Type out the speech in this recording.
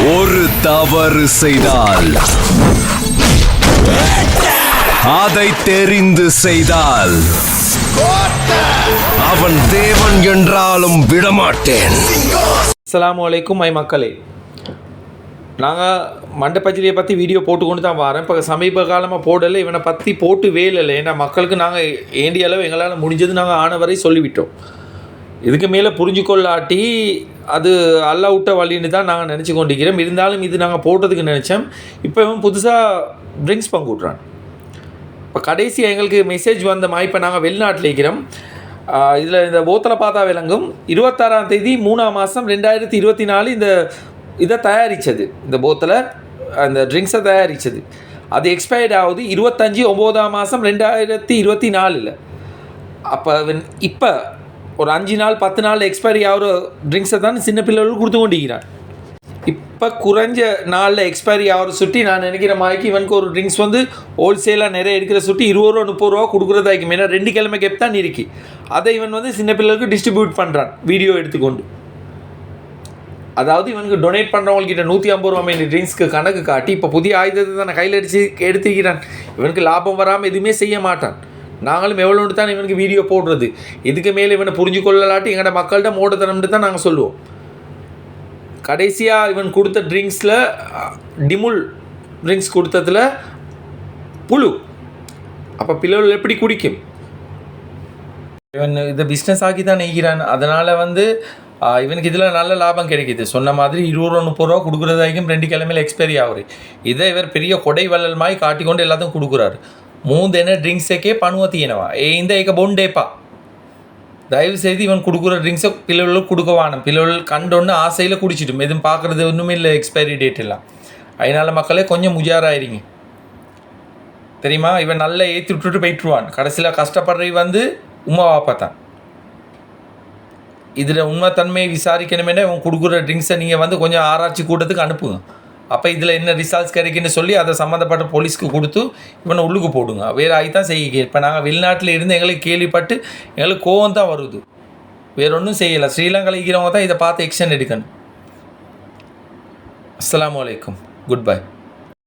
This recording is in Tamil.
ஒரு தவறு செய்தால் அதை தெரிந்து செய்தால் அவன் தேவன் என்றாலும் விடமாட்டேன். அஸ்ஸலாமு அலைக்கும் மக்களே, நாங்கள் மண்டபச்சிரியை பற்றி வீடியோ போட்டுக்கொண்டு தான் வரேன். இப்போ சமீப காலமாக போடலை, இவனை பற்றி போட்டு வேலை. ஏன்னா மக்களுக்கு நாங்கள் ஏண்டிய அளவு எங்களால் முடிஞ்சது நாங்கள் ஆனவரை சொல்லிவிட்டோம். இதுக்கு மேலே புரிஞ்சுக்கொள்ளாட்டி அது அல்ல விட்ட வழின்னு தான் நாங்கள் நினச்சி கொண்டிருக்கிறோம். இருந்தாலும் இது நாங்கள் போட்டதுக்கு நினச்சோம். இப்போ இவன் புதுசாக ட்ரிங்க்ஸ் பங்கு விட்றான். இப்போ கடைசியாக எங்களுக்கு மெசேஜ் வந்தமா, இப்போ நாங்கள் வெளிநாட்டில் இருக்கிறோம். இதில் இந்த போத்தலை பார்த்தா விளங்கும். 26ஆம் தேதி 3ஆம் மாதம் 2024 இந்த இதை தயாரித்தது, இந்த போத்தலை அந்த ட்ரிங்க்ஸை தயாரித்தது. அது எக்ஸ்பயர்ட் ஆகுது 25/9ஆம் மாதம் 2024. அப்போ இப்போ ஒரு 5 நாள் 10 நாள் எக்ஸ்பைரி ஆகிற ட்ரிங்க்ஸை தான் சின்ன பிள்ளைகளுக்கு கொடுத்து கொண்டிருக்கிறான். இப்போ குறைஞ்ச நாளில் எக்ஸ்பைரி ஆகிற சுட்டி நான் நினைக்கிற மாதிரிக்கு இவனுக்கு ஒரு ட்ரிங்க்ஸ் வந்து ஹோல்சேலாக நிறைய எடுக்கிற சுட்டி 20 ரூபா 30 ரூபா கொடுக்குறதாக்கும். ஏன்னா 2 கிழமை கேப் தான் இருக்கு. அதை இவன் வந்து சின்ன பிள்ளைகளுக்கு டிஸ்ட்ரிபியூட் பண்ணுறான் வீடியோ எடுத்துக்கொண்டு. அதாவது இவனுக்கு டொனேட் பண்ணுறவங்கக்கிட்ட 150 ரூபா மீன் ட்ரிங்க்ஸ்க்கு கணக்கு காட்டி இப்போ புதிய ஆயுதத்தை தான் கையில் அடித்து எடுத்துக்கிறான். இவனுக்கு லாபம் வராமல் எதுவுமே செய்ய மாட்டான். நாங்களும் எவ்வளோன்னு தான் இவனுக்கு வீடியோ போடுறது. இதுக்கு மேலே இவனை புரிஞ்சு கொள்ளலாட்டி எங்களோட மக்கள்கிட்ட மூடத்தனம்னு தான் நாங்கள் சொல்லுவோம். கடைசியாக இவன் கொடுத்த ட்ரிங்க்ஸில் டிமுல் ட்ரிங்க்ஸ் கொடுத்ததில் புழு. அப்போ பிள்ளைகள் எப்படி குடிக்கும்? இவன் இதை பிஸ்னஸ் ஆக்கி தான் நெய்கிறான். அதனால் வந்து இவனுக்கு இதில் நல்ல லாபம் கிடைக்கிது. சொன்ன மாதிரி 20 ரூபா 30 ரூபா கொடுக்குறதாக்கும் 2 கிழமையில் எக்ஸ்பைரி ஆகுது. இதை இவர் பெரிய கொடை வள்ளல் மாதிரி காட்டிக்கொண்டு எல்லாத்தையும் கொடுக்குறாரு. 3 ದಿನ ಡ್ರಿಂಕ್ಸಕ್ಕೆ ಪಣುವತೀನವ ಇಂದ ಈಗ ಬೊಂಡೇಪ தயவு செய்து இவன் கொடுக்குற ட்ரிங்க்ஸை பிள்ளைகளுக்கு கொடுக்கவானும். பிள்ளைகள் கண்டொன்று ஆசையில் குடிச்சிட்டும். எதுவும் பார்க்குறது ஒன்றுமே இல்லை எக்ஸ்பைரி டேட் எல்லாம். அதனால் மக்களே கொஞ்சம் முஜாராயிருங்க. தெரியுமா, இவன் நல்லா ஏற்றி விட்டுட்டு போயிட்டுருவான். கடைசியில் கஷ்டப்படுறவை வந்து உமா வாப்பா தான். இதில் உண்மைத்தன்மையை விசாரிக்கணுமேனா இவன் கொடுக்குற ட்ரிங்க்ஸை நீங்கள் வந்து கொஞ்சம் ஆராய்ச்சி கூட்டத்துக்கு அனுப்புங்க. அப்போ இதில் என்ன ரிசல்ட்ஸ் கிடைக்குன்னு சொல்லி அதை சம்மந்தப்பட்ட போலீஸ்க்கு கொடுத்து இவனை உள்ளுக்கு போடுங்க. வேறு ஆகி தான் செய்ய. இப்போ நாங்கள் வெளிநாட்டில் இருந்து எங்களுக்கு கேள்விப்பட்டு எங்களுக்கு கோவம் தான் வருது. வேறு ஒன்றும் செய்யலை. ஸ்ரீலங்காவில் இருக்கிறவங்க தான் இதை பார்த்து எக்ஷன் எடுக்கணும். அஸ்ஸலாமு அலைக்கும். Good bye.